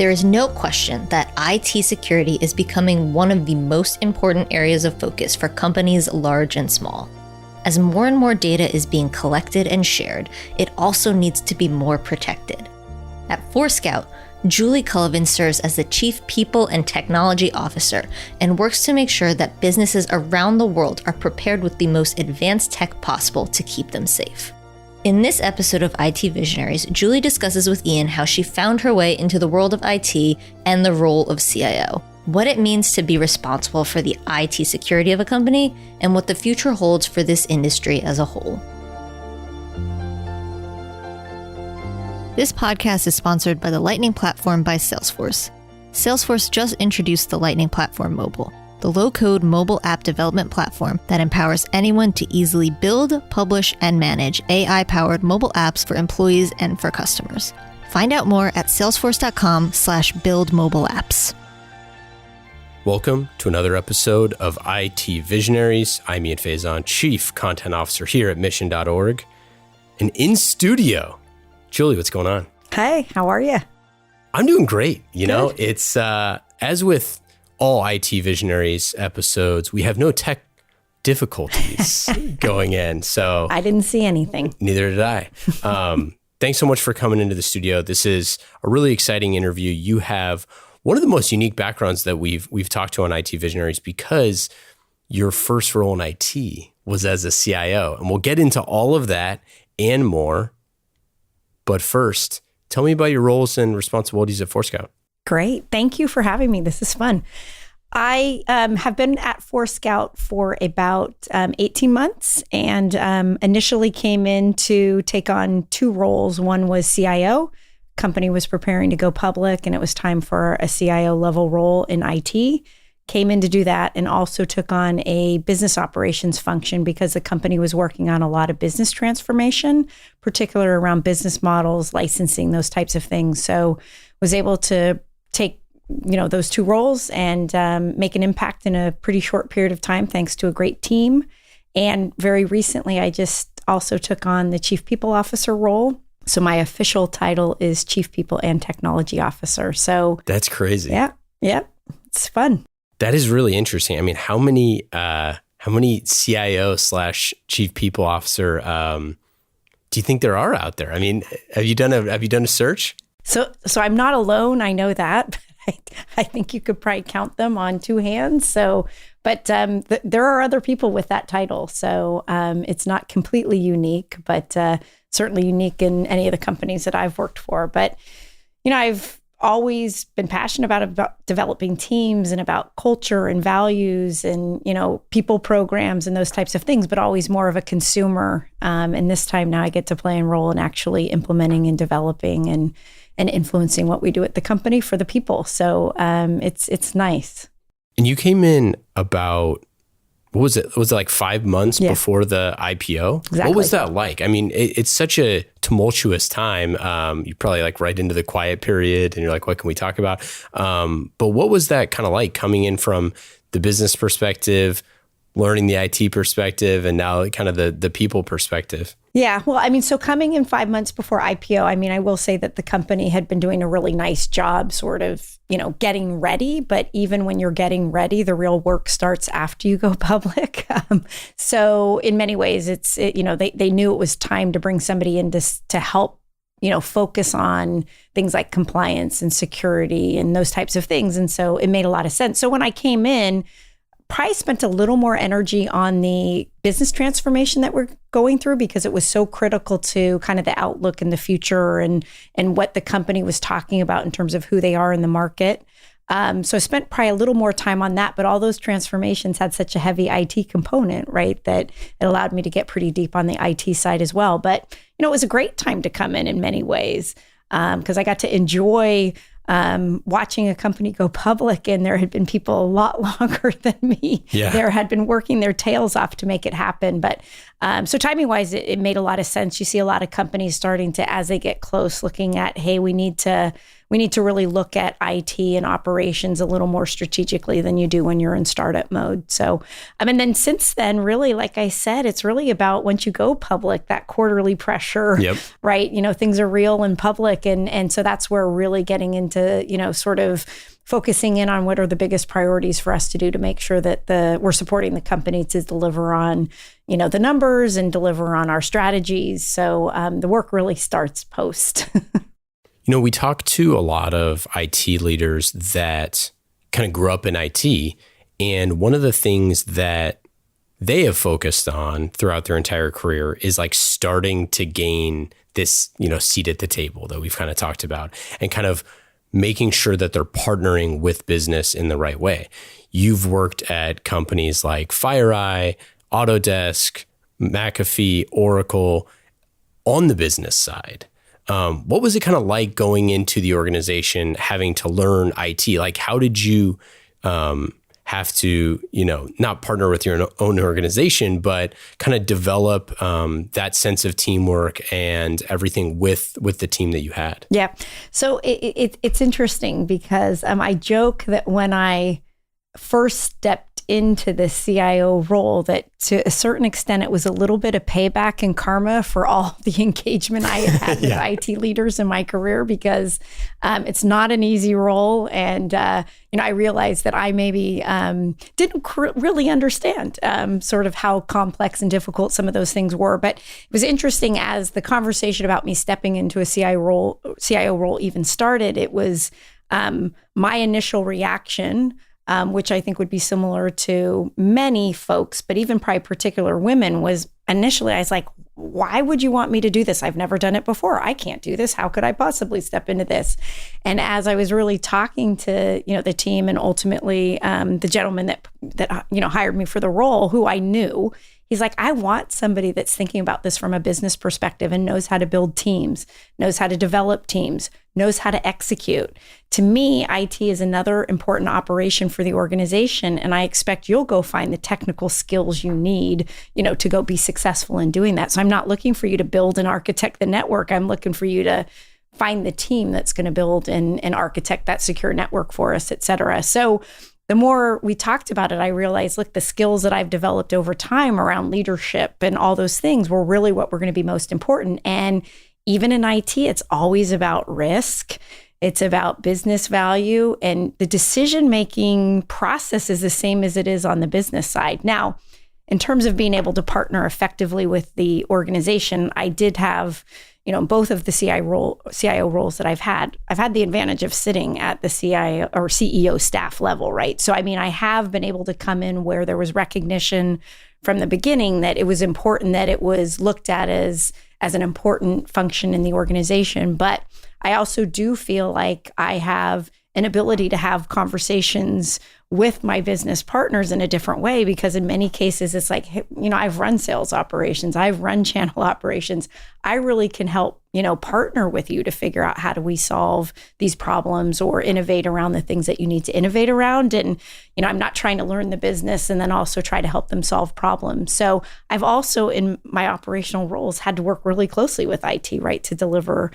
There is no question that IT security is becoming one of the most important areas of focus for companies large and small. As more and more data is being collected and shared, it also needs to be more protected. At Foursquare, Julie Cullivan serves as the Chief People and Technology Officer and works to make sure that businesses around the world are prepared with the most advanced tech possible to keep them safe. In this episode of IT Visionaries, Julie discusses with Ian how she found her way into the world of IT and the role of CIO, what it means to be responsible for the IT security of a company, and what the future holds for this industry as a whole. This podcast is sponsored by the Lightning Platform by Salesforce. Salesforce just introduced the Lightning Platform Mobile, the low-code mobile app development platform that empowers anyone to easily build, publish, and manage AI-powered mobile apps for employees and for customers. Find out more at salesforce.com/buildmobileapps. Welcome to another episode of IT Visionaries. I'm Ian Faison, Chief Content Officer here at mission.org. And in studio, Julie, what's going on? Hey, how are you? I'm doing great. You know, it's as with all IT Visionaries episodes, we have no tech difficulties going in. So I didn't see anything. Neither did I. Thanks so much for coming into the studio. This is a really exciting interview. You have one of the most unique backgrounds that we've talked to on IT Visionaries because your first role in IT was as a CIO. And we'll get into all of that and more. But first, tell me about your roles and responsibilities at Foursquare. Great. Thank you for having me. This is fun. I have been at Foursquare for about 18 months and initially came in to take on two roles. One was CIO. Company was preparing to go public and it was time for a CIO level role in IT. Came in to do that and also took on a business operations function because the company was working on a lot of business transformation, particularly around business models, licensing, those types of things. So was able to take, those two roles and make an impact in a pretty short period of time, thanks to a great team. And very recently, I just also took on the Chief People Officer role. So my official title is Chief People and Technology Officer. So that's crazy. Yeah. It's fun. That is really interesting. I mean, how many CIO/Chief People Officer do you think there are out there? I mean, have you done a search? So I'm not alone. I know that. I think you could probably count them on two hands. So, but there are other people with that title. So it's not completely unique, but certainly unique in any of the companies that I've worked for. But I've always been passionate about developing teams and about culture and values and, people programs and those types of things, but always more of a consumer. And this time now I get to play a role in actually implementing and developing and influencing what we do at the company for the people. So it's nice. And you came in about, what was it? Was it like 5 months before the IPO? Exactly. What was that like? I mean, it's such a tumultuous time. You probably like right into the quiet period and you're like, what can we talk about? But what was that kind of like coming in from the business perspective, learning the IT perspective, and now kind of the people perspective? Yeah. Well, I mean, so coming in 5 months before IPO, I will say that the company had been doing a really nice job sort of, getting ready. But even when you're getting ready, the real work starts after you go public. So in many ways, they knew it was time to bring somebody in to help, focus on things like compliance and security and those types of things. And so it made a lot of sense. So when I came in, probably spent a little more energy on the business transformation that we're going through because it was so critical to kind of the outlook in the future and what the company was talking about in terms of who they are in the market. So I spent probably a little more time on that, but all those transformations had such a heavy IT component, right, that it allowed me to get pretty deep on the IT side as well. But, it was a great time to come in many ways because I got to enjoy watching a company go public, and there had been people a lot longer than me. Yeah. There had been working their tails off to make it happen. But so timing wise, it made a lot of sense. You see a lot of companies starting to, as they get close, looking at, hey, we need to we need to really look at IT and operations a little more strategically than you do when you're in startup mode. So, and then since then, really, like I said, it's really about once you go public, that quarterly pressure, right? Things are real in public. And so that's where really getting into, sort of focusing in on what are the biggest priorities for us to do to make sure that we're supporting the company to deliver on, the numbers and deliver on our strategies. So the work really starts post. We talk to a lot of IT leaders that kind of grew up in IT. And one of the things that they have focused on throughout their entire career is like starting to gain this, seat at the table that we've kind of talked about, and kind of making sure that they're partnering with business in the right way. You've worked at companies like FireEye, Autodesk, McAfee, Oracle on the business side. What was it kind of like going into the organization, having to learn IT? Like, how did you have to, not partner with your own organization, but kind of develop that sense of teamwork and everything with the team that you had? Yeah. So it's interesting because I joke that when I first stepped into the CIO role, that to a certain extent, it was a little bit of payback and karma for all the engagement I had with IT leaders in my career, because it's not an easy role. And, I realized that I maybe didn't really understand sort of how complex and difficult some of those things were. But it was interesting as the conversation about me stepping into a CIO role even started. It was my initial reaction, which I think would be similar to many folks, but even probably particular women, was initially I was like, why would you want me to do this? I've never done it before. I can't do this. How could I possibly step into this? And as I was really talking to, the team and ultimately the gentleman that hired me for the role, who I knew, he's like, I want somebody that's thinking about this from a business perspective and knows how to build teams, knows how to develop teams, knows how to execute. To me, IT is another important operation for the organization. And I expect you'll go find the technical skills you need, to go be successful in doing that. So I'm not looking for you to build and architect the network. I'm looking for you to find the team that's going to build and architect that secure network for us, et cetera. So the more we talked about it, I realized, look, the skills that I've developed over time around leadership and all those things were really what were going to be most important. And even in IT, it's always about risk. It's about business value, and the decision-making process is the same as it is on the business side. Now, in terms of being able to partner effectively with the organization, I did have, both of the CIO roles that I've had the advantage of sitting at the CIO or CEO staff level, right? So, I have been able to come in where there was recognition from the beginning that it was important, that it was looked at as an important function in the organization. But I also do feel like I have an ability to have conversations with my business partners in a different way, because in many cases, it's like, I've run sales operations, I've run channel operations. I really can help, partner with you to figure out how do we solve these problems or innovate around the things that you need to innovate around. And, I'm not trying to learn the business and then also try to help them solve problems. So I've also, in my operational roles, had to work really closely with IT, right, to deliver,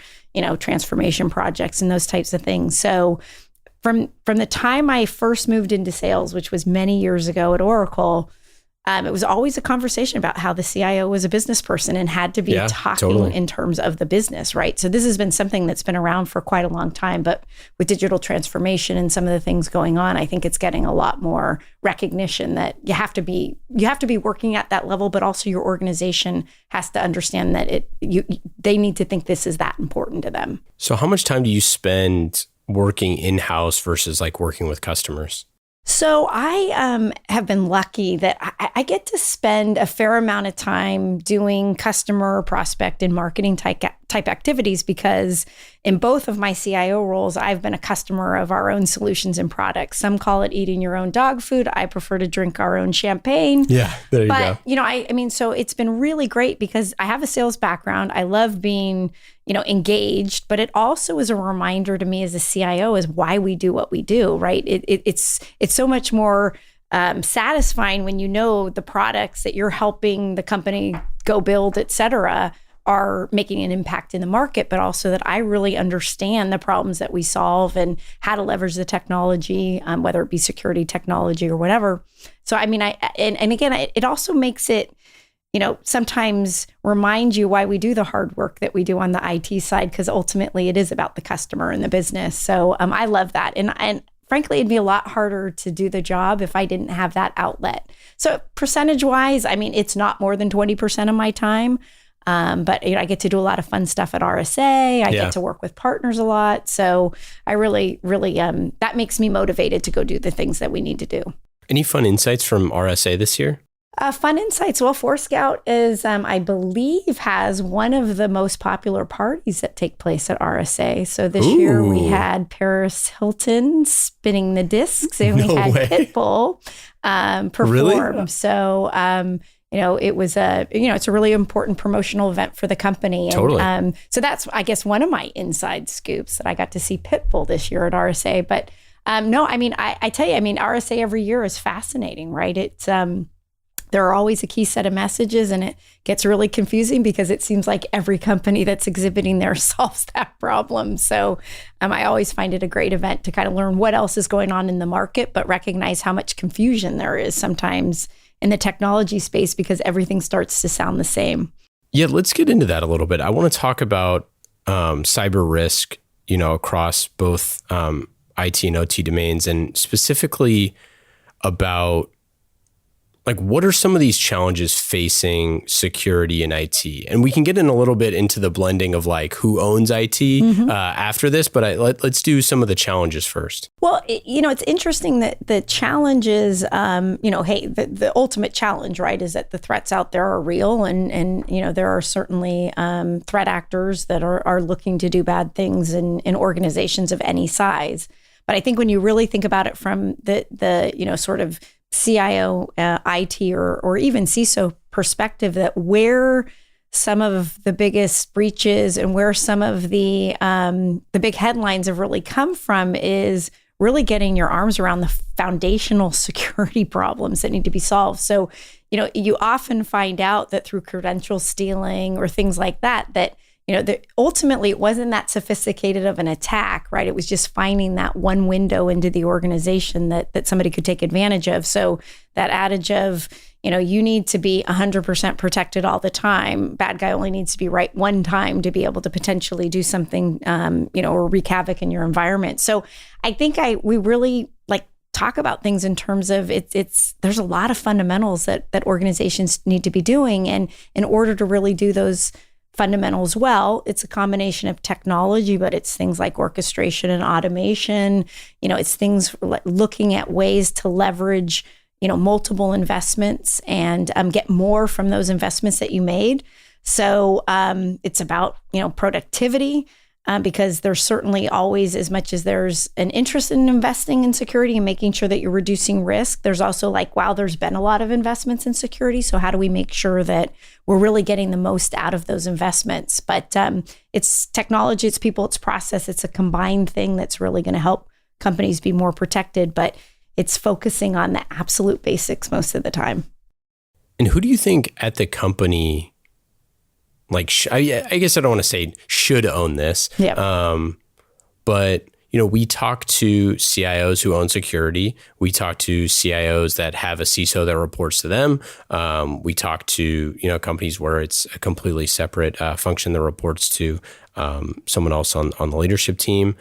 transformation projects and those types of things. So from the time I first moved into sales, which was many years ago at Oracle, it was always a conversation about how the CIO was a business person and had to be talking in terms of the business, right? So this has been something that's been around for quite a long time, but with digital transformation and some of the things going on, I think it's getting a lot more recognition that you have to be working at that level, but also your organization has to understand that they need to think this is that important to them. So how much time do you spend working in-house versus like working with customers? So I have been lucky that I get to spend a fair amount of time doing customer, prospect, and marketing type activities, because in both of my CIO roles, I've been a customer of our own solutions and products. Some call it eating your own dog food. I prefer to drink our own champagne. Yeah, there you go. But, so it's been really great because I have a sales background. I love being, engaged, but it also is a reminder to me as a CIO is why we do what we do, right? It's so much more satisfying when the products that you're helping the company go build, et cetera, are making an impact in the market, but also that I really understand the problems that we solve and how to leverage the technology, whether it be security technology or whatever. So, I mean, it also makes it, sometimes remind you why we do the hard work that we do on the IT side, because ultimately it is about the customer and the business. So I love that. And frankly, it'd be a lot harder to do the job if I didn't have that outlet. So percentage wise, I mean, it's not more than 20% of my time. But I get to do a lot of fun stuff at RSA. I get to work with partners a lot. So I really, that makes me motivated to go do the things that we need to do. Any fun insights from RSA this year? Fun insights. Well, Foursquare is, I believe, has one of the most popular parties that take place at RSA. So this year we had Paris Hilton spinning the discs, and we had Pitbull perform. Really? So, it was it's a really important promotional event for the company. And, totally. So that's, I guess, one of my inside scoops that I got to see Pitbull this year at RSA. But no, I mean, I tell you, I mean, RSA every year is fascinating, right? It's there are always a key set of messages, and it gets really confusing because it seems like every company that's exhibiting there solves that problem. So I always find it a great event to kind of learn what else is going on in the market, but recognize how much confusion there is sometimes in the technology space because everything starts to sound the same. Yeah, let's get into that a little bit. I want to talk about cyber risk, across both IT and OT domains, and specifically about what are some of these challenges facing security in IT? And we can get in a little bit into the blending of who owns IT after this, but let's do some of the challenges first. Well, it's interesting that the challenges, the ultimate challenge, right, is that the threats out there are real, and there are certainly threat actors that are looking to do bad things in organizations of any size. But I think when you really think about it from the sort of CIO, IT, or even CISO perspective, that where some of the biggest breaches and where some of the big headlines have really come from is really getting your arms around the foundational security problems that need to be solved. So, you often find out that through credential stealing or things like that ultimately it wasn't that sophisticated of an attack, right? It was just finding that one window into the organization that somebody could take advantage of. So that adage of, you need to be 100% protected all the time. Bad guy only needs to be right one time to be able to potentially do something, or wreak havoc in your environment. So I think we really talk about things in terms of there's a lot of fundamentals that organizations need to be doing. And in order to really do those fundamentals well, it's a combination of technology, but it's things like orchestration and automation. It's things like looking at ways to leverage, multiple investments and get more from those investments that you made. So it's about, productivity, because there's certainly always, as much as there's an interest in investing in security and making sure that you're reducing risk, there's also wow, there's been a lot of investments in security. So how do we make sure that we're really getting the most out of those investments? But it's technology, it's people, it's process. It's a combined thing that's really going to help companies be more protected, but it's focusing on the absolute basics most of the time. And who do you think at the company, I guess I don't want to say should own this, but we talk to CIOs who own security. We talk to CIOs that have a CISO that reports to them. We talk to companies where it's a completely separate function that reports to someone else on the leadership team.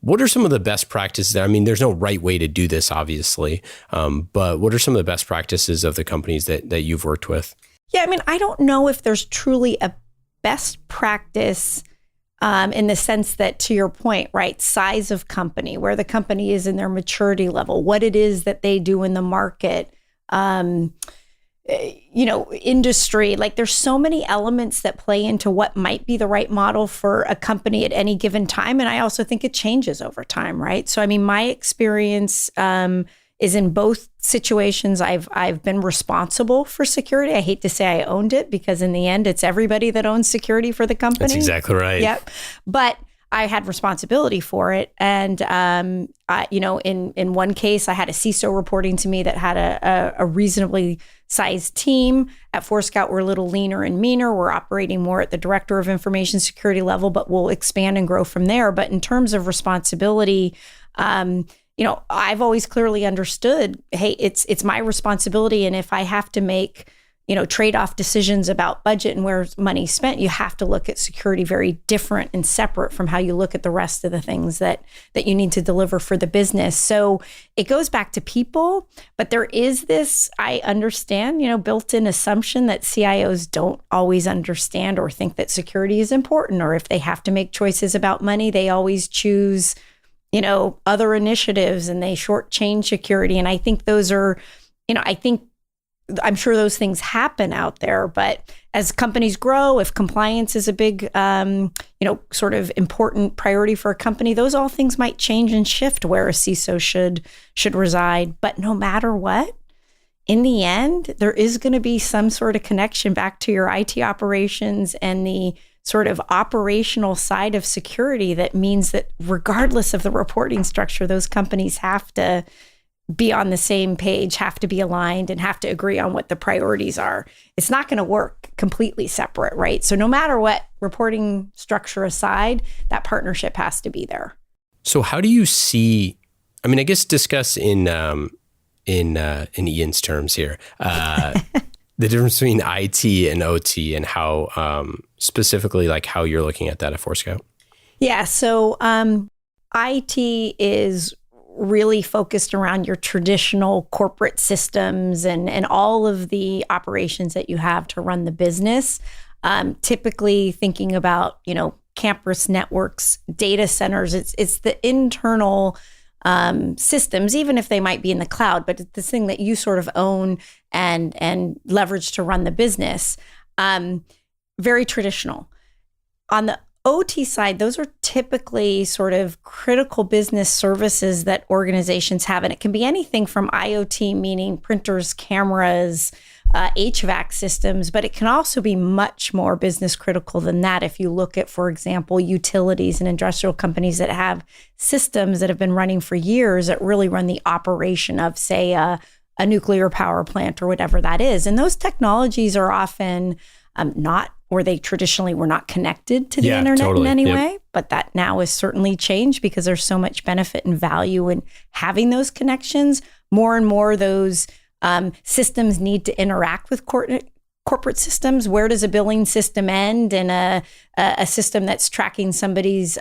What are some of the best practices? I mean, there's no right way to do this, obviously, but what are some of the best practices of the companies that you've worked with? Yeah, I mean, I don't know if there's truly a best practice in the sense that, to your point, right, size of company, where the company is in their maturity level, what it is that they do in the market, industry. There's so many elements that play into what might be the right model for a company at any given time. And I also think it changes over time, right? So, I mean, my experience is in both situations, I've been responsible for security. I hate to say I owned it, because in the end, it's everybody that owns security for the company. That's exactly right. Yep. But I had responsibility for it. And, in one case, I had a CISO reporting to me that had a reasonably sized team. At Foursquare, we're a little leaner and meaner. We're operating more at the director of information security level, but we'll expand and grow from there. But in terms of responsibility, I've always clearly understood, hey, it's my responsibility. And if I have to make trade-off decisions about budget and where money's spent, you have to look at security very different and separate from how you look at the rest of the things that you need to deliver for the business. So it goes back to people, but there is this, I understand, built-in assumption that CIOs don't always understand or think that security is important, or if they have to make choices about money, they always choose, other initiatives and they shortchange security. And I think those are, I'm sure those things happen out there, but as companies grow, if compliance is a big, sort of important priority for a company, those all things might change and shift where a CISO should reside. But no matter what, in the end, there is going to be some sort of connection back to your IT operations and the sort of operational side of security. That means that regardless of the reporting structure, those companies have to be on the same page, have to be aligned, and have to agree on what the priorities are. It's not going to work completely separate, right? So no matter what, reporting structure aside, that partnership has to be there. So how do you see, I mean, I guess discuss in Ian's terms here, the difference between IT and OT and how, specifically like how you're looking at that at Foursquare? Yeah. So IT is really focused around your traditional corporate systems and all of the operations that you have to run the business. Typically thinking about, campus networks, data centers, it's the internal systems, even if they might be in the cloud, but it's the thing that you sort of own and leverage to run the business. Very traditional. On the OT side, those are typically sort of critical business services that organizations have. And it can be anything from IoT, meaning printers, cameras, HVAC systems, but it can also be much more business critical than that. If you look at, for example, utilities and industrial companies that have systems that have been running for years that really run the operation of, say, a nuclear power plant or whatever that is. And those technologies are often not, or they traditionally were not connected to the internet totally. In any way, but that now has certainly changed because there's so much benefit and value in having those connections. More and more those systems need to interact with corporate systems. Where does a billing system end and a system that's tracking somebody's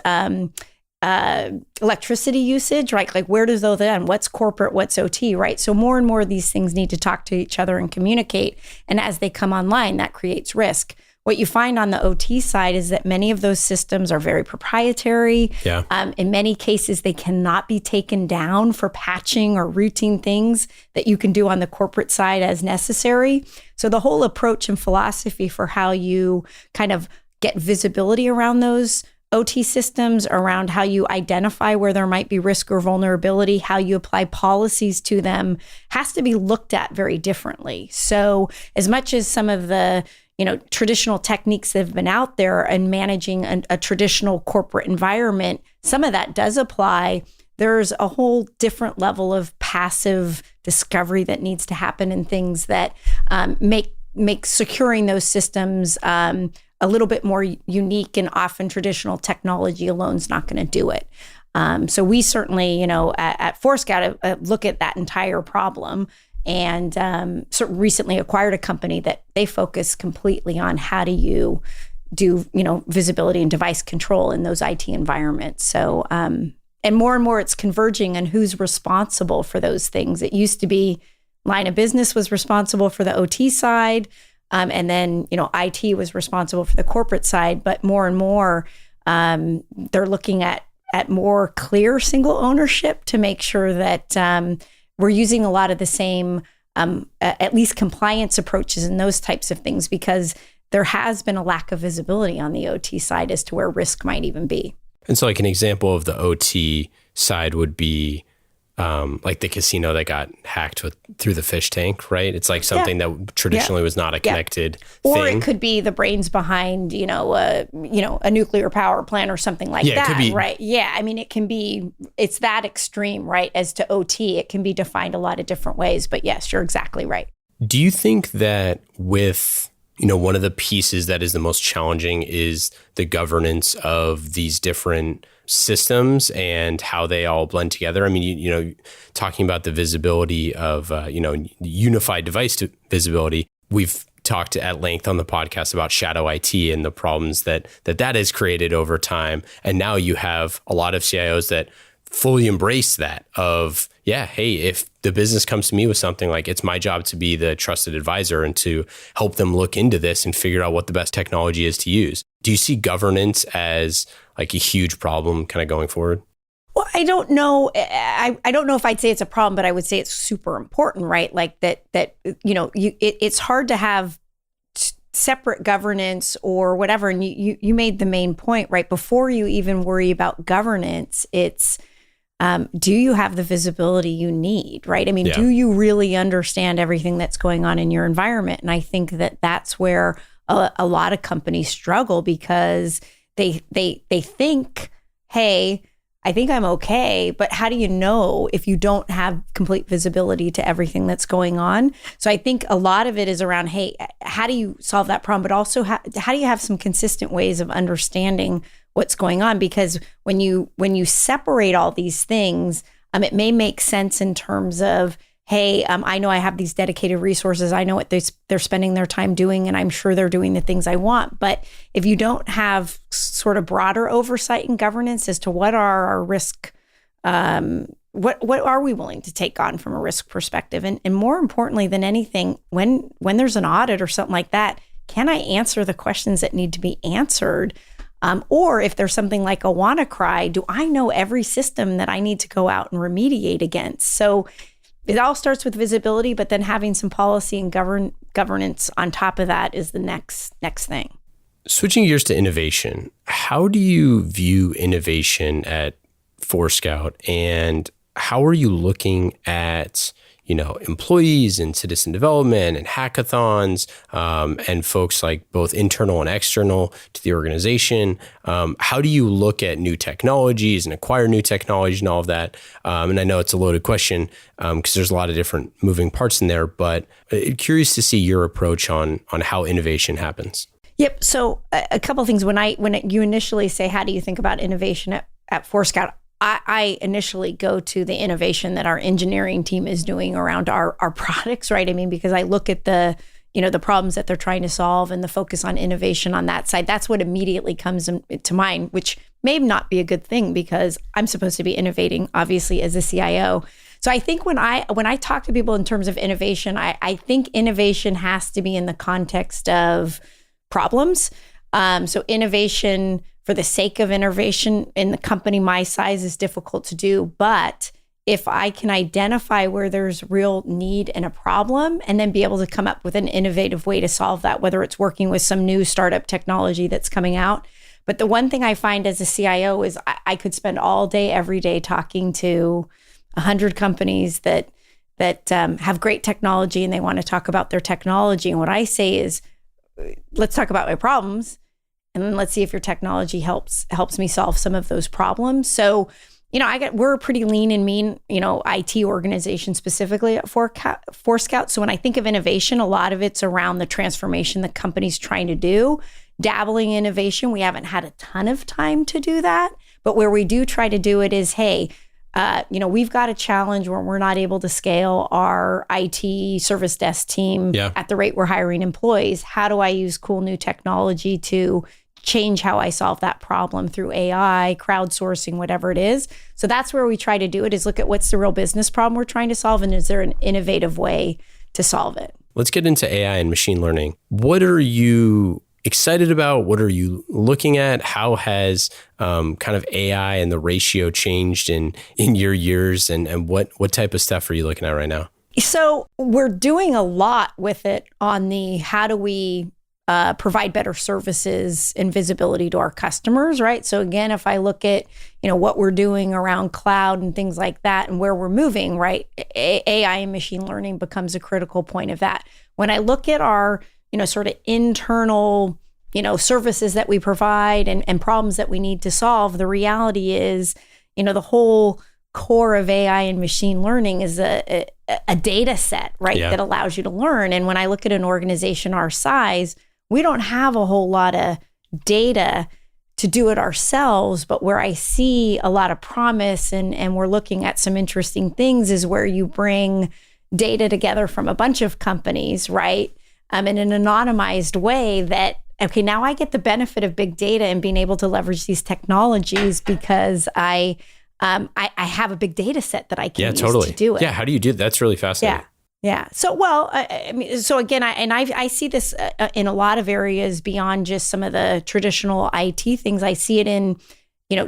electricity usage, right? Like where does those end? What's corporate? What's OT, right? So more and more of these things need to talk to each other and communicate. And as they come online, that creates risk. What you find on the OT side is that many of those systems are very proprietary. Yeah. In many cases, they cannot be taken down for patching or routine things that you can do on the corporate side as necessary. So the whole approach and philosophy for how you kind of get visibility around those OT systems, around how you identify where there might be risk or vulnerability, how you apply policies to them, has to be looked at very differently. So as much as some of the traditional techniques that have been out there and managing a traditional corporate environment, some of that does apply. There's a whole different level of passive discovery that needs to happen and things that make securing those systems a little bit more unique, and often traditional technology alone is not going to do it. So we certainly, at Foursquare, look at that entire problem. And sort of recently acquired a company that they focus completely on how do you do, visibility and device control in those IT environments. So, and more it's converging on who's responsible for those things. It used to be line of business was responsible for the OT side, and then, IT was responsible for the corporate side. But more and more, they're looking at more clear single ownership to make sure that we're using a lot of the same, at least compliance approaches and those types of things, because there has been a lack of visibility on the OT side as to where risk might even be. And so like an example of the OT side would be like the casino that got hacked through the fish tank, right? It's like something that traditionally was not a connected thing. Or it could be the brains behind, a nuclear power plant or something like that, it could be, right? Yeah, I mean, it's that extreme, right? As to OT, it can be defined a lot of different ways. But yes, you're exactly right. Do you think that with, one of the pieces that is the most challenging is the governance of these different systems and how they all blend together? I mean, talking about the visibility of, unified device visibility, we've talked at length on the podcast about shadow IT and the problems that has created over time. And now you have a lot of CIOs that fully embrace that of, hey, if the business comes to me with something, like, it's my job to be the trusted advisor and to help them look into this and figure out what the best technology is to use. Do you see governance as like a huge problem kind of going forward? Well, I don't know. I don't know if I'd say it's a problem, but I would say it's super important, right? Like it's hard to have separate governance or whatever. And you made the main point, right? Before you even worry about governance, it's do you have the visibility you need, right? I mean, do you really understand everything that's going on in your environment? And I think that that's where a lot of companies struggle, because they think, hey, I think I'm okay, but how do you know if you don't have complete visibility to everything that's going on? So I think a lot of it is around, hey, how do you solve that problem? But also, how do you have some consistent ways of understanding what's going on? Because when you separate all these things, it may make sense in terms of, hey, I know I have these dedicated resources. I know what they're spending their time doing, and I'm sure they're doing the things I want. But if you don't have sort of broader oversight and governance as to what are our risk, what are we willing to take on from a risk perspective, and more importantly than anything, when there's an audit or something like that, can I answer the questions that need to be answered? Or if there's something like a WannaCry, do I know every system that I need to go out and remediate against? So it all starts with visibility, but then having some policy and governance on top of that is the next thing. Switching gears to innovation, how do you view innovation at Foursquare, and how are you looking at employees and citizen development and hackathons, and folks like both internal and external to the organization? How do you look at new technologies and acquire new technology and all of that? And I know it's a loaded question because there's a lot of different moving parts in there, but curious to see your approach on how innovation happens. Yep. So a couple of things. When you initially say, how do you think about innovation at Foursquare? I initially go to the innovation that our engineering team is doing around our products, right? I mean, because I look at the problems that they're trying to solve and the focus on innovation on that side. That's what immediately comes to mind, which may not be a good thing because I'm supposed to be innovating, obviously, as a CIO. So I think when I talk to people in terms of innovation, I think innovation has to be in the context of problems. So innovation for the sake of innovation in the company my size is difficult to do. But if I can identify where there's real need and a problem, and then be able to come up with an innovative way to solve that, whether it's working with some new startup technology that's coming out. But the one thing I find as a CIO is I could spend all day, every day talking to 100 companies that have great technology and they want to talk about their technology. And what I say is, let's talk about my problems, and then let's see if your technology helps me solve some of those problems. So, we're a pretty lean and mean, IT organization specifically at Foursquare. So when I think of innovation, a lot of it's around the transformation the company's trying to do. Dabbling in innovation, we haven't had a ton of time to do that. But where we do try to do it is, hey, we've got a challenge where we're not able to scale our IT service desk team at the rate we're hiring employees. How do I use cool new technology to change how I solve that problem through AI, crowdsourcing, whatever it is? So that's where we try to do it, is look at what's the real business problem we're trying to solve, and is there an innovative way to solve it? Let's get into AI and machine learning. What are you excited about? What are you looking at? How has kind of AI and the ratio changed in your years, and what type of stuff are you looking at right now? So we're doing a lot with it on the how do we provide better services and visibility to our customers, right? So again, if I look at, what we're doing around cloud and things like that and where we're moving, right? AI and machine learning becomes a critical point of that. When I look at our, sort of internal, services that we provide and problems that we need to solve, the reality is, the whole core of AI and machine learning is a data set, right? Yeah. That allows you to learn. And when I look at an organization our size, we don't have a whole lot of data to do it ourselves, but where I see a lot of promise and we're looking at some interesting things is where you bring data together from a bunch of companies, right? In an anonymized way that, okay, now I get the benefit of big data and being able to leverage these technologies because I have a big data set that I can use to do it. Yeah, how do you do that? That's really fascinating. Yeah. So, well, I mean, so again, I see this in a lot of areas beyond just some of the traditional IT things. I see it in,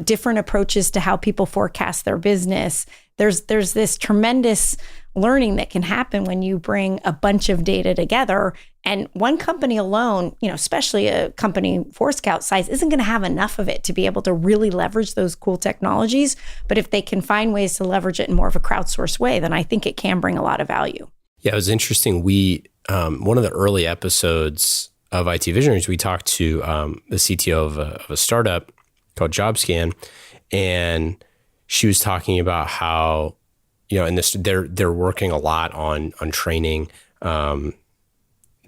different approaches to how people forecast their business. There's this tremendous learning that can happen when you bring a bunch of data together. And one company alone, especially a company Foursquare size, isn't going to have enough of it to be able to really leverage those cool technologies. But if they can find ways to leverage it in more of a crowdsourced way, then I think it can bring a lot of value. Yeah, it was interesting. We, one of the early episodes of IT Visionaries, we talked to the CTO of a startup called JobScan, and she was talking about how, and they're working a lot on training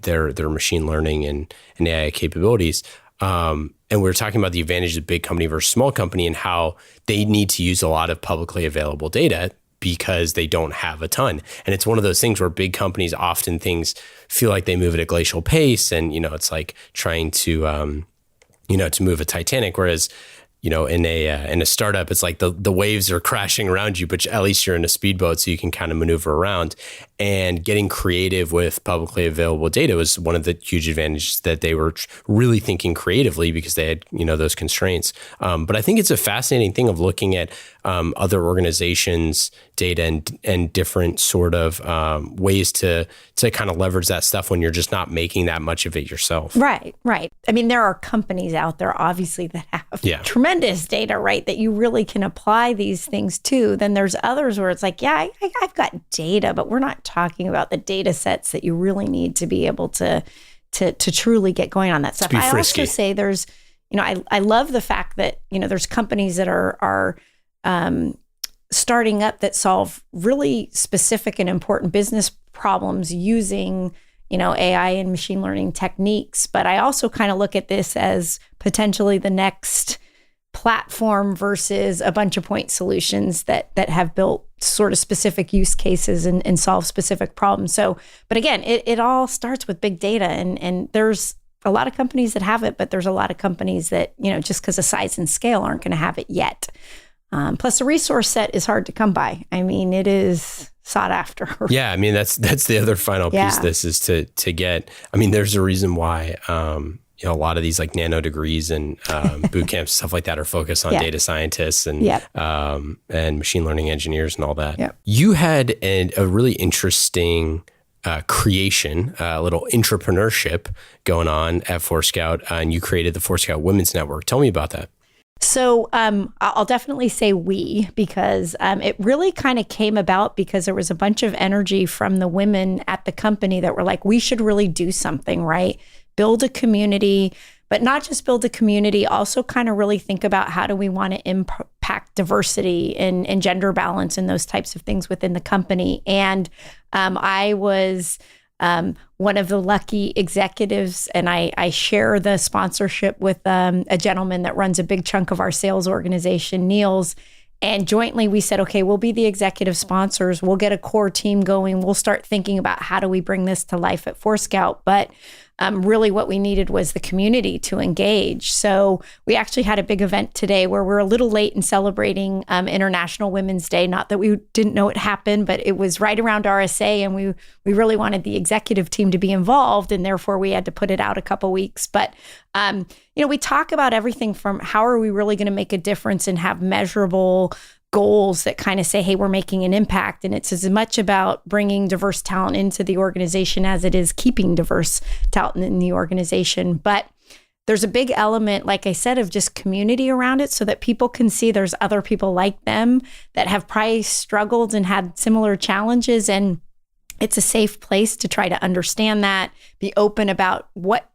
their machine learning and AI capabilities. And we were talking about the advantage of big company versus small company and how they need to use a lot of publicly available data because they don't have a ton. And it's one of those things where big companies often things feel like they move at a glacial pace. And, it's like trying to, to move a Titanic. Whereas, in a startup, it's like the waves are crashing around you, but at least you're in a speedboat, so you can kind of maneuver around. And getting creative with publicly available data was one of the huge advantages that they were really thinking creatively because they had, those constraints. But I think it's a fascinating thing of looking at other organizations' data and different sort of ways to kind of leverage that stuff when you're just not making that much of it yourself. Right. I mean, there are companies out there, obviously, that have tremendous data, right, that you really can apply these things to. Then there's others where it's like, yeah, I've got data, but we're not talking about the data sets that you really need to be able to truly get going on that stuff. I also say there's, I love the fact that, there's companies that are starting up that solve really specific and important business problems using, AI and machine learning techniques. But I also kind of look at this as potentially the next platform versus a bunch of point solutions that have built sort of specific use cases and solve specific problems. So, but again, it all starts with big data, and there's a lot of companies that have it, but there's a lot of companies that, just because of size and scale aren't going to have it yet. Plus the resource set is hard to come by. I mean, it is sought after. Yeah. I mean, that's the other final piece of this is to get, I mean, there's a reason why, a lot of these like nano degrees and boot camps, stuff like that are focused on data scientists and machine learning engineers and all that. Yep. You had a really interesting creation, a little entrepreneurship going on at Foursquare, and you created the Foursquare Women's Network. Tell me about that. So I'll definitely say we, because it really kind of came about because there was a bunch of energy from the women at the company that were like, we should really do something, right? Build a community, but not just build a community, also kind of really think about how do we want to impact diversity and gender balance and those types of things within the company. And I was one of the lucky executives, and I share the sponsorship with a gentleman that runs a big chunk of our sales organization, Niels. And jointly we said, okay, we'll be the executive sponsors. We'll get a core team going. We'll start thinking about how do we bring this to life at Foursquare. But really what we needed was the community to engage. So we actually had a big event today where we're a little late in celebrating International Women's Day. Not that we didn't know it happened, but it was right around RSA, and we really wanted the executive team to be involved, and therefore we had to put it out a couple weeks. But we talk about everything from how are we really going to make a difference and have measurable goals that kind of say, hey, we're making an impact. And it's as much about bringing diverse talent into the organization as it is keeping diverse talent in the organization. But there's a big element, like I said, of just community around it so that people can see there's other people like them that have probably struggled and had similar challenges. And it's a safe place to try to understand that, be open about what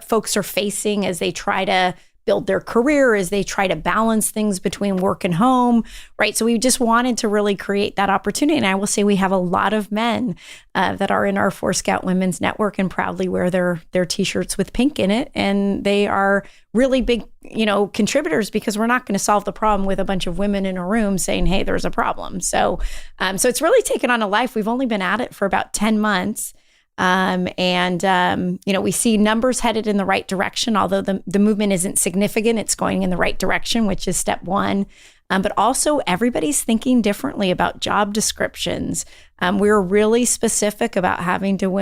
folks are facing as they try to build their career, as they try to balance things between work and home, right? So we just wanted to really create that opportunity. And I will say we have a lot of men that are in our Foursquare Women's Network and proudly wear their t-shirts with pink in it. And they are really big, contributors, because we're not going to solve the problem with a bunch of women in a room saying, hey, there's a problem. So it's really taken on a life. We've only been at it for about 10 months. We see numbers headed in the right direction, although the movement isn't significant. It's going in the right direction, which is step one. But also everybody's thinking differently about job descriptions. We're really specific about having to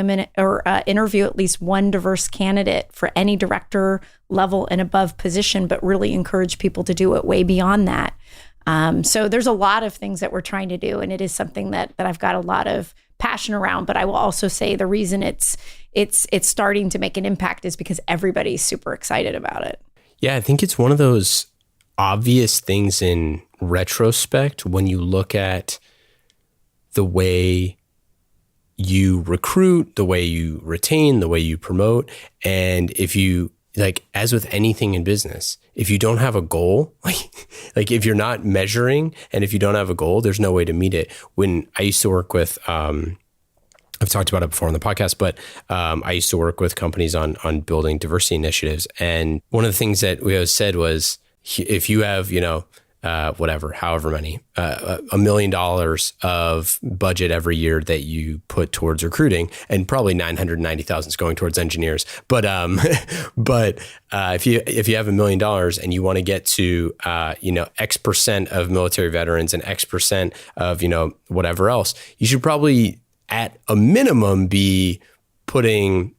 interview at least one diverse candidate for any director level and above position, but really encourage people to do it way beyond that. So there's a lot of things that we're trying to do, and it is something that I've got a lot of passion around. But I will also say the reason it's starting to make an impact is because everybody's super excited about it. Yeah, I think it's one of those obvious things in retrospect when you look at the way you recruit, the way you retain, the way you promote. And if you, as with anything in business, if you don't have a goal, like if you're not measuring and if you don't have a goal, there's no way to meet it. When I used to work with, I've talked about it before on the podcast, but I used to work with companies on building diversity initiatives. And one of the things that we always said was, if you have, however many, $1 million of budget every year that you put towards recruiting, and probably 990,000 is going towards engineers. But if you have $1 million and you want to get to, X% of military veterans and X% of, whatever else, you should probably at a minimum be putting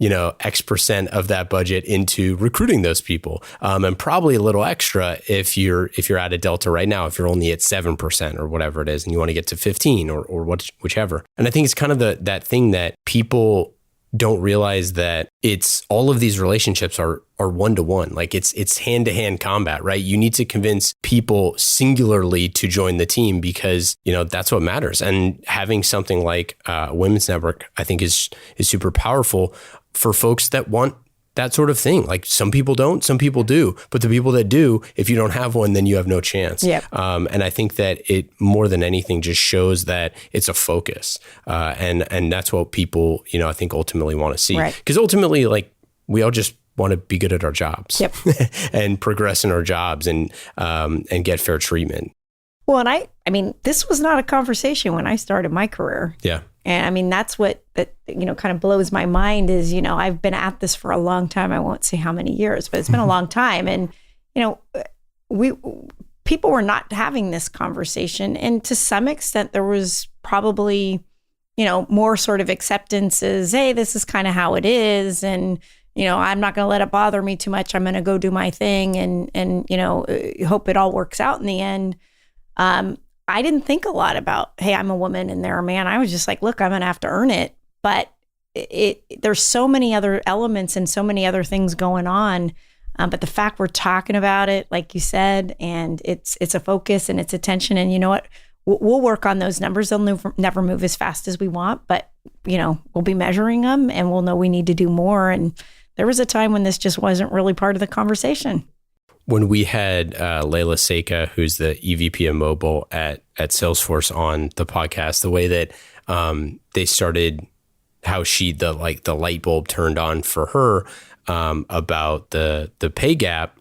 X% of that budget into recruiting those people, and probably a little extra if you're at a delta right now, if you're only at 7% or whatever it is, and you want to get to 15 or whichever. And I think it's kind of that thing that people don't realize, that it's all of these relationships are one-to-one. Like it's hand-to-hand combat, right? You need to convince people singularly to join the team because, that's what matters. And having something like a women's network, I think is super powerful for folks that want that sort of thing. Like some people don't, some people do, but the people that do, if you don't have one, then you have no chance. Yep. And I think that it more than anything just shows that it's a focus. And that's what people, I think ultimately want to see. Because ultimately, we all just want to be good at our jobs. Yep. And progress in our jobs and get fair treatment. Well, and I mean, this was not a conversation when I started my career. Yeah. And that's what kind of blows my mind is, I've been at this for a long time. I won't say how many years, but it's been a long time. And, people were not having this conversation. And to some extent, there was probably, more sort of acceptances. Hey, this is kind of how it is. And, I'm not going to let it bother me too much. I'm going to go do my thing and hope it all works out in the end. I didn't think a lot about, hey, I'm a woman and they're a man. I was just like, look, I'm going to have to earn it. But there's so many other elements and so many other things going on. But the fact we're talking about it, like you said, and it's a focus and it's attention. And you know what? We'll work on those numbers. They'll never move as fast as we want, but we'll be measuring them and we'll know we need to do more. And there was a time when this just wasn't really part of the conversation. When we had Layla Seika, who's the EVP of mobile at Salesforce, on the podcast, the way that they started, how the light bulb turned on for her about the pay gap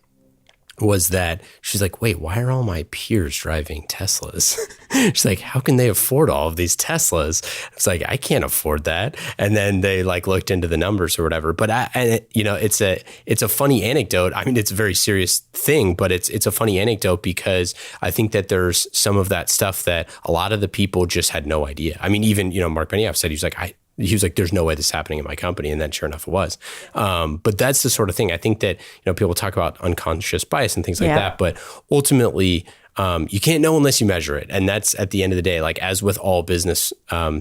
was that she's like, wait, why are all my peers driving Teslas? She's like, how can they afford all of these Teslas? It's like, I can't afford that. And then they looked into the numbers or whatever. But it's a funny anecdote. I mean, it's a very serious thing, but it's a funny anecdote because I think that there's some of that stuff that a lot of the people just had no idea. I mean, even, Mark Benioff said, he was like, there's no way this is happening in my company. And then sure enough, it was. But that's the sort of thing. I think that, people talk about unconscious bias and things like that. But ultimately, you can't know unless you measure it. And that's at the end of the day, as with all business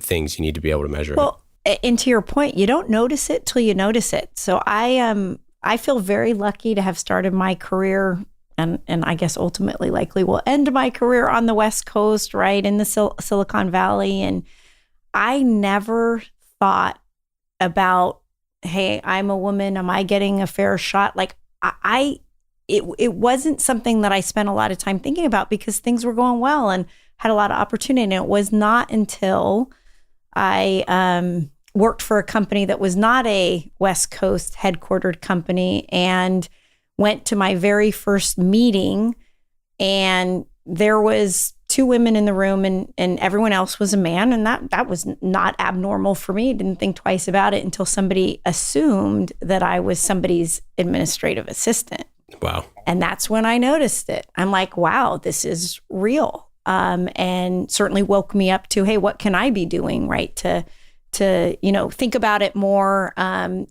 things, you need to be able to measure it. And to your point, you don't notice it till you notice it. So I feel very lucky to have started my career and I guess ultimately likely will end my career on the West Coast, right, in the Silicon Valley. And I never thought about, hey, I'm a woman. Am I getting a fair shot? it wasn't something that I spent a lot of time thinking about because things were going well and had a lot of opportunity. And it was not until I worked for a company that was not a West Coast headquartered company and went to my very first meeting, and there was 2 women in the room and everyone else was a man. And that was not abnormal for me. Didn't think twice about it until somebody assumed that I was somebody's administrative assistant. Wow. And that's when I noticed it. I'm like, wow, this is real. And certainly woke me up to, hey, what can I be doing, right? To think about it more, recommend.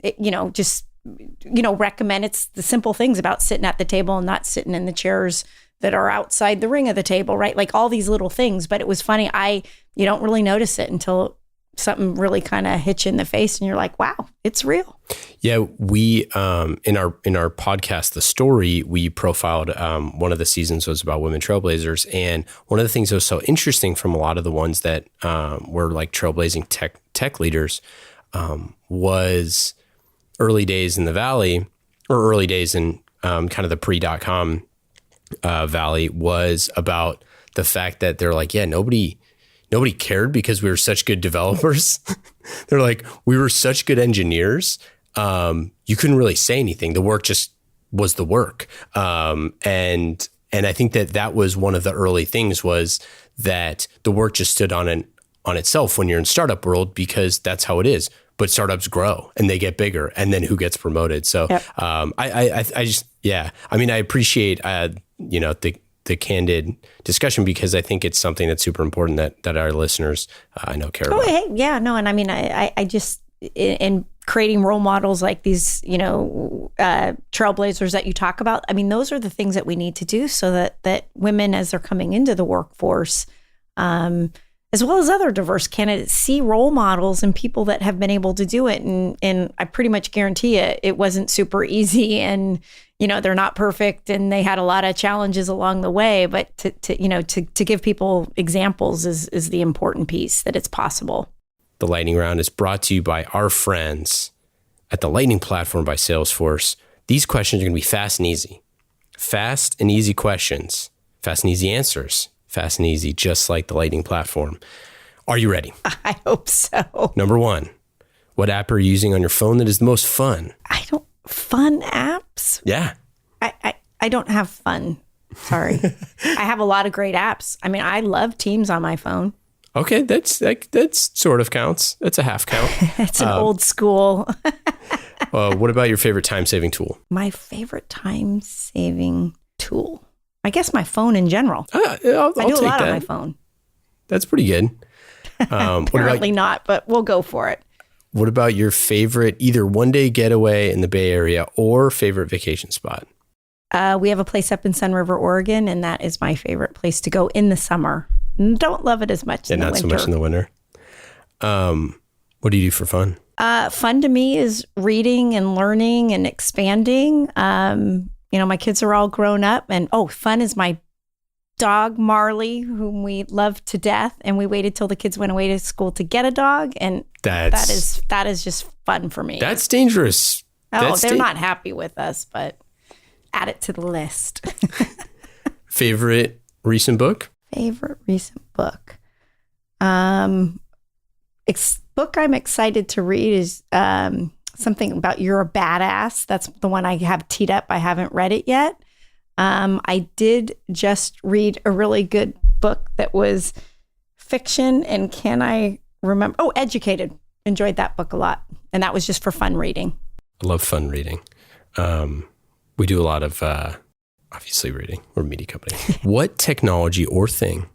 It's the simple things about sitting at the table and not sitting in the chairs that are outside the ring of the table, right? Like all these little things. But it was funny. You don't really notice it until something really kind of hits you in the face and you're like, wow, it's real. Yeah, we in our podcast, The Story, we profiled one of the seasons was about women trailblazers. And one of the things that was so interesting from a lot of the ones that were like trailblazing tech leaders was early days in the Valley, or early days in kind of the pre.com Valley, was about the fact that they're like, yeah, nobody cared because we were such good developers. They're like, we were such good engineers. You couldn't really say anything. The work just was the work. And I think that was one of the early things, was that the work just stood on itself when you're in startup world, because that's how it is. But startups grow and they get bigger, and then who gets promoted? So yep. I appreciate the candid discussion, because I think it's something that's super important that our listeners I know care about. Hey, yeah, no, and I mean, I just in creating role models like these, trailblazers that you talk about. I mean, those are the things that we need to do so that women, as they're coming into the workforce, as well as other diverse candidates, see role models and people that have been able to do it. And I pretty much guarantee it wasn't super easy, and they're not perfect, and they had a lot of challenges along the way. But to give people examples is the important piece, that it's possible. The lightning round is brought to you by our friends at the Lightning Platform by Salesforce. These questions are going to be fast and easy. Fast and easy questions, fast and easy answers, fast and easy, just like the Lightning Platform. Are you ready? I hope so. Number 1, what app are you using on your phone that is the most fun? Fun apps? Yeah. I don't have fun. Sorry. I have a lot of great apps. I mean, I love Teams on my phone. Okay, that's sort of counts. That's a half count. It's an old school. What about your favorite time-saving tool? My favorite time-saving tool? I guess my phone in general. I'll I do a take lot that. on my phone. That's pretty good. Apparently not, but we'll go for it. What about your favorite either one-day getaway in the Bay Area or favorite vacation spot? We have a place up in Sun River, Oregon, and that is my favorite place to go in the summer. Don't love it as much in the winter. Not so much in the winter. What do you do for fun? Fun to me is reading and learning and expanding. My kids are all grown up, and fun is my dog Marley, whom we love to death, and we waited till the kids went away to school to get a dog, and that is just fun for me. That's dangerous. They're not happy with us, but add it to the list. Favorite recent book? Favorite recent book. Book I'm excited to read is something about You're a Badass. That's the one I have teed up. I haven't read it yet. I did just read a really good book that was fiction, and can I remember? Educated. Enjoyed that book a lot. And that was just for fun reading. I love fun reading. We do a lot of, obviously, reading. We're a media company. What technology or thing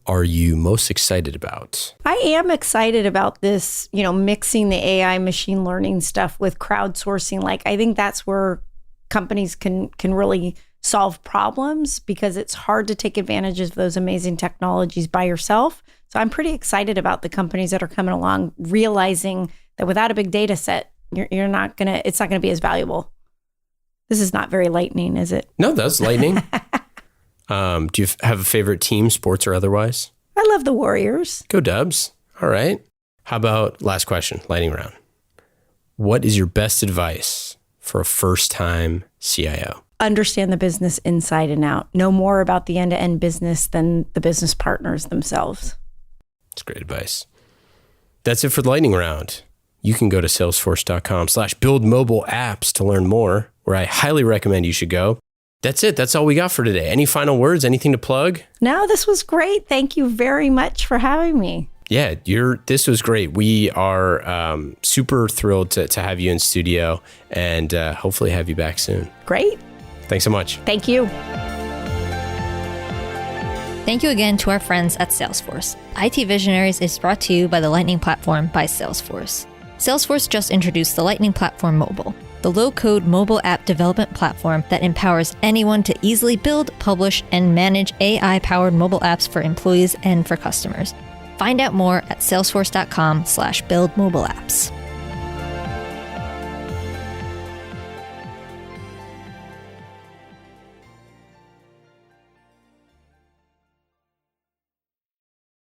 are you most excited about? I am excited about this, mixing the AI machine learning stuff with crowdsourcing. I think that's where companies can really solve problems, because it's hard to take advantage of those amazing technologies by yourself. So I'm pretty excited about the companies that are coming along, realizing that without a big data set, it's not going to be as valuable. This is not very lightning, is it? No, that's lightning. Do you have a favorite team, sports or otherwise? I love the Warriors. Go Dubs. All right. How about last question, lightning round. What is your best advice for a first-time CIO? understand the business inside and out, know more about the end-to-end business than the business partners themselves. That's great advice. That's it for the lightning round. You can go to salesforce.com/buildmobileapps to learn more, where I highly recommend you should go. That's it. That's all we got for today. Any final words? Anything to plug? No, this was great. Thank you very much for having me. Yeah, this was great. We are super thrilled to have you in studio and hopefully have you back soon. Great. Thanks so much. Thank you. Thank you again to our friends at Salesforce. IT Visionaries is brought to you by the Lightning Platform by Salesforce. Salesforce just introduced the Lightning Platform Mobile, the low-code mobile app development platform that empowers anyone to easily build, publish, and manage AI-powered mobile apps for employees and for customers. Find out more at salesforce.com/buildmobileapps.